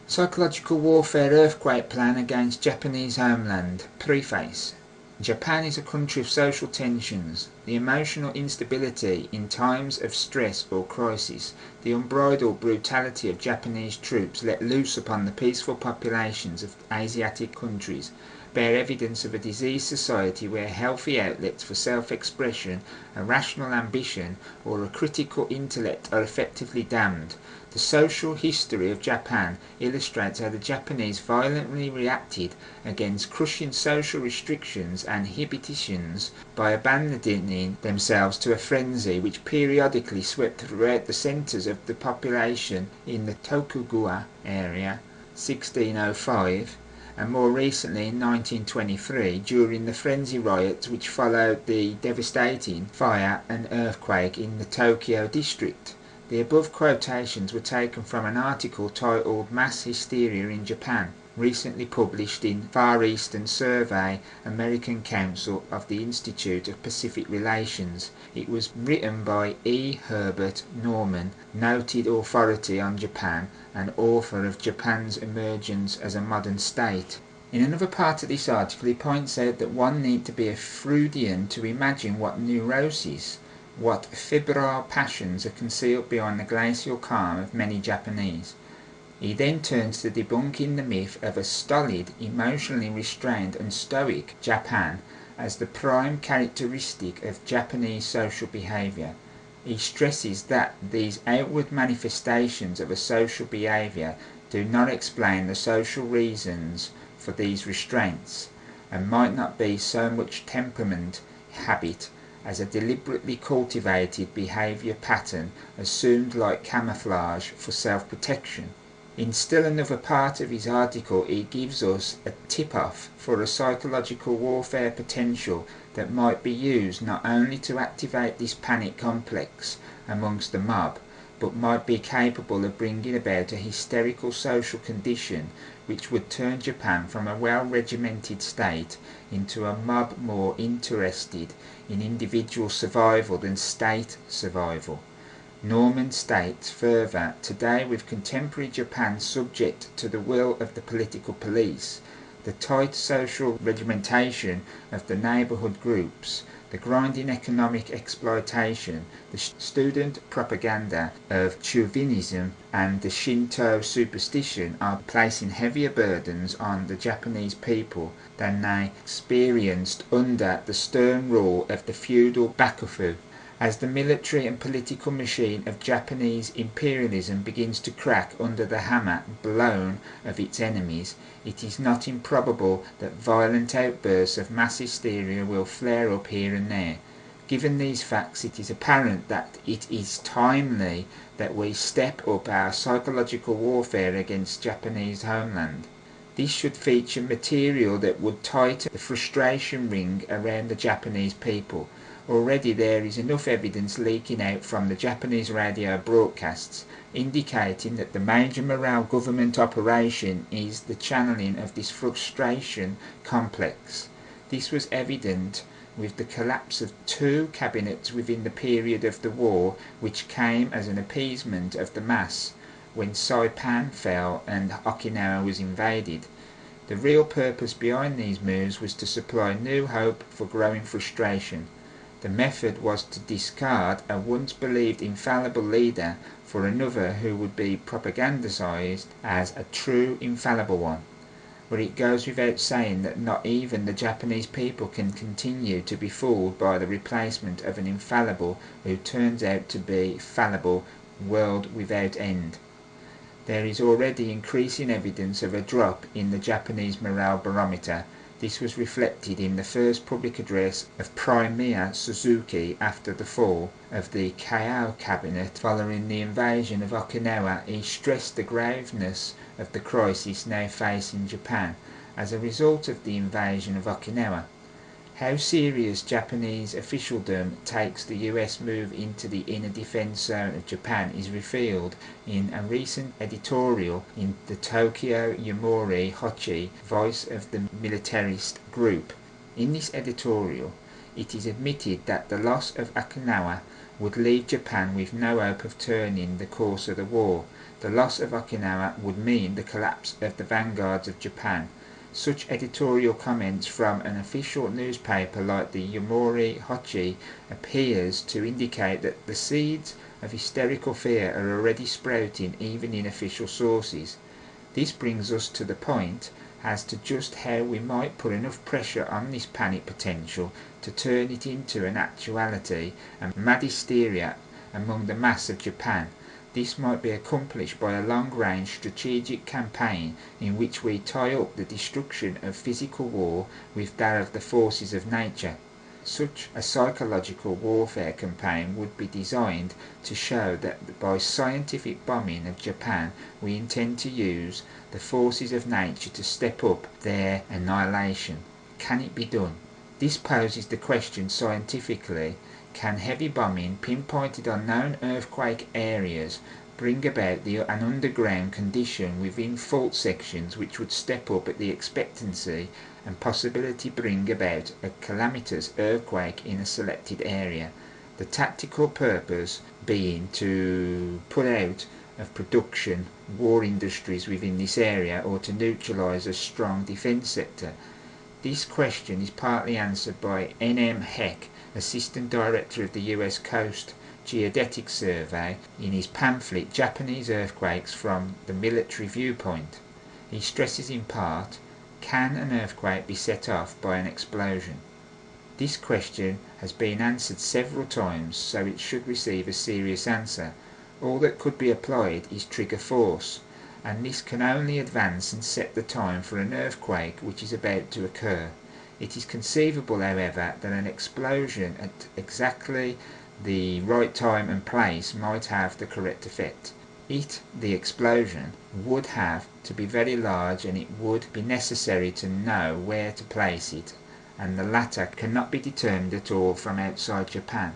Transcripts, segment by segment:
Psychological Warfare Earthquake Plan Against Japanese Homeland. Preface. Japan is a country of social tensions, the emotional instability in times of stress or crisis, the unbridled brutality of Japanese troops let loose upon the peaceful populations of Asiatic countries, bear evidence of a diseased society where healthy outlets for self-expression, a rational ambition, or a critical intellect are effectively damned. The social history of Japan illustrates how the Japanese violently reacted against crushing social restrictions and inhibitions by abandoning themselves to a frenzy which periodically swept throughout the centres of the population in the Tokugawa area 1605 and more recently in 1923 during the frenzy riots which followed the devastating fire and earthquake in the Tokyo district. The above quotations were taken from an article titled Mass Hysteria in Japan, recently published in Far Eastern Survey, American Council of the Institute of Pacific Relations. It was written by E. Herbert Norman, noted authority on Japan and author of Japan's Emergence as a Modern State. In another part of this article he points out that one need to be a Freudian to imagine what neuroses, what febrile passions are concealed behind the glacial calm of many Japanese. He then turns to debunking the myth of a stolid, emotionally restrained and stoic Japan as the prime characteristic of Japanese social behaviour. He stresses that these outward manifestations of a social behaviour do not explain the social reasons for these restraints, and might not be so much temperament, habit, as a deliberately cultivated behaviour pattern assumed like camouflage for self-protection. In still another part of his article he gives us a tip-off for a psychological warfare potential that might be used not only to activate this panic complex amongst the mob, but might be capable of bringing about a hysterical social condition which would turn Japan from a well-regimented state into a mob more interested in individual survival than state survival. Norman states further, today with contemporary Japan subject to the will of the political police, the tight social regimentation of the neighbourhood groups, the grinding economic exploitation, the student propaganda of chauvinism and the Shinto superstition are placing heavier burdens on the Japanese people than they experienced under the stern rule of the feudal bakufu. As the military and political machine of Japanese imperialism begins to crack under the hammer blown of its enemies, it is not improbable that violent outbursts of mass hysteria will flare up here and there. Given these facts, it is apparent that it is timely that we step up our psychological warfare against Japanese homeland. This should feature material that would tighten the frustration ring around the Japanese people. Already there is enough evidence leaking out from the Japanese radio broadcasts indicating that the major morale government operation is the channeling of this frustration complex. This was evident with the collapse of 2 cabinets within the period of the war, which came as an appeasement of the mass when Saipan fell and Okinawa was invaded. The real purpose behind these moves was to supply new hope for growing frustration. The method was to discard a once believed infallible leader for another who would be propagandized as a true infallible one. But it goes without saying that not even the Japanese people can continue to be fooled by the replacement of an infallible who turns out to be fallible, world without end. There is already increasing evidence of a drop in the Japanese morale barometer. This was reflected in the first public address of Prime Minister Suzuki after the fall of the Keio cabinet following the invasion of Okinawa. He stressed the graveness of the crisis now facing Japan as a result of the invasion of Okinawa. How serious Japanese officialdom takes the US move into the inner defense zone of Japan is revealed in a recent editorial in the Tokyo Yomiuri Hochi, Voice of the Militarist Group. In this editorial, it is admitted that the loss of Okinawa would leave Japan with no hope of turning the course of the war. The loss of Okinawa would mean the collapse of the vanguards of Japan. Such editorial comments from an official newspaper like the Yomiuri Hochi appears to indicate that the seeds of hysterical fear are already sprouting even in official sources. This brings us to the point as to just how we might put enough pressure on this panic potential to turn it into an actuality and mad hysteria among the mass of Japan. This might be accomplished by a long-range strategic campaign in which we tie up the destruction of physical war with that of the forces of nature. Such a psychological warfare campaign would be designed to show that by scientific bombing of Japan we intend to use the forces of nature to step up their annihilation. Can it be done? This poses the question scientifically: can heavy bombing pinpointed on known earthquake areas bring about an underground condition within fault sections which would step up at the expectancy and possibility bring about a calamitous earthquake in a selected area, the tactical purpose being to put out of production war industries within this area or to neutralise a strong defence sector? This question is partly answered by N.M. Heck, Assistant Director of the US Coast Geodetic Survey, in his pamphlet Japanese Earthquakes from the Military Viewpoint. He stresses in part, can an earthquake be set off by an explosion? This question has been answered several times, so it should receive a serious answer. All that could be applied is trigger force, and this can only advance and set the time for an earthquake which is about to occur. It is conceivable, however, that an explosion at exactly the right time and place might have the correct effect. The explosion, would have to be very large, and it would be necessary to know where to place it, and the latter cannot be determined at all from outside Japan.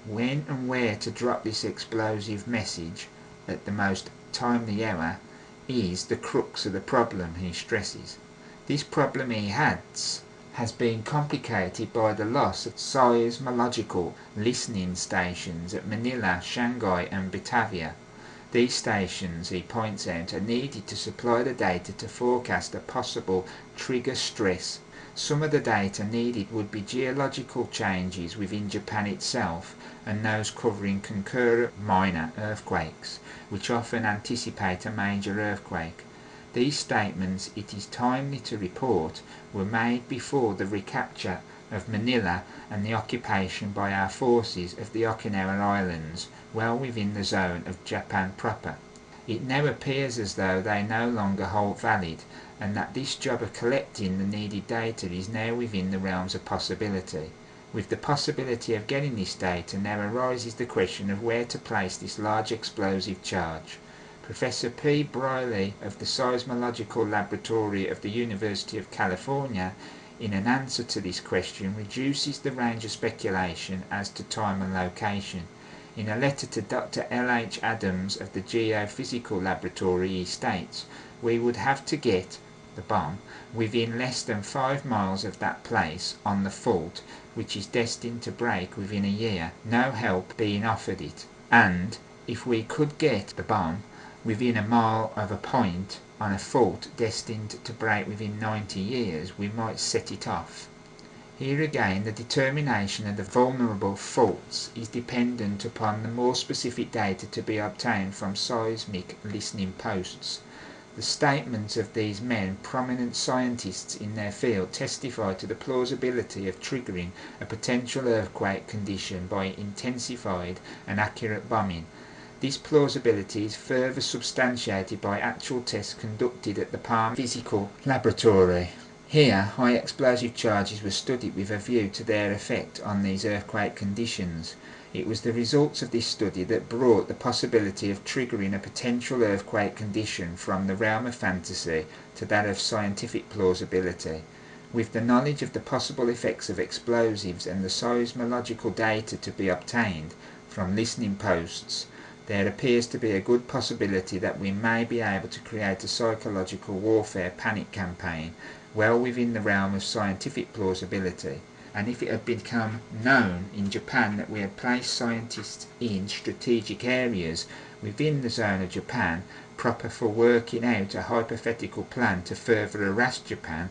When and where to drop this explosive message at the most timely hour is the crux of the problem, he stresses. This problem he has been complicated by the loss of seismological listening stations at Manila, Shanghai and Batavia. These stations, he points out, are needed to supply the data to forecast a possible trigger stress. Some of the data needed would be geological changes within Japan itself and those covering concurrent minor earthquakes, which often anticipate a major earthquake. These statements, it is timely to report, were made before the recapture of Manila and the occupation by our forces of the Okinawa Islands, well within the zone of Japan proper. It now appears as though they no longer hold valid, and that this job of collecting the needed data is now within the realms of possibility. With the possibility of getting this data now arises the question of where to place this large explosive charge. Professor P. Briley of the Seismological Laboratory of the University of California, in an answer to this question, reduces the range of speculation as to time and location. In a letter to Dr. L. H. Adams of the Geophysical Laboratory, he states, "We would have to get the bomb within less than 5 miles of that place on the fault, which is destined to break within a year, no help being offered it. And if we could get the bomb within a mile of a point on a fault destined to break within 90 years, we might set it off." Here again the determination of the vulnerable faults is dependent upon the more specific data to be obtained from seismic listening posts. The statements of these men, prominent scientists in their field, testify to the plausibility of triggering a potential earthquake condition by intensified and accurate bombing. This plausibility is further substantiated by actual tests conducted at the Palm Physical Laboratory. Here, high explosive charges were studied with a view to their effect on these earthquake conditions. It was the results of this study that brought the possibility of triggering a potential earthquake condition from the realm of fantasy to that of scientific plausibility. With the knowledge of the possible effects of explosives and the seismological data to be obtained from listening posts, there appears to be a good possibility that we may be able to create a psychological warfare panic campaign well within the realm of scientific plausibility. and if it had become known in Japan that we had placed scientists in strategic areas within the zone of Japan proper for working out a hypothetical plan to further harass Japan,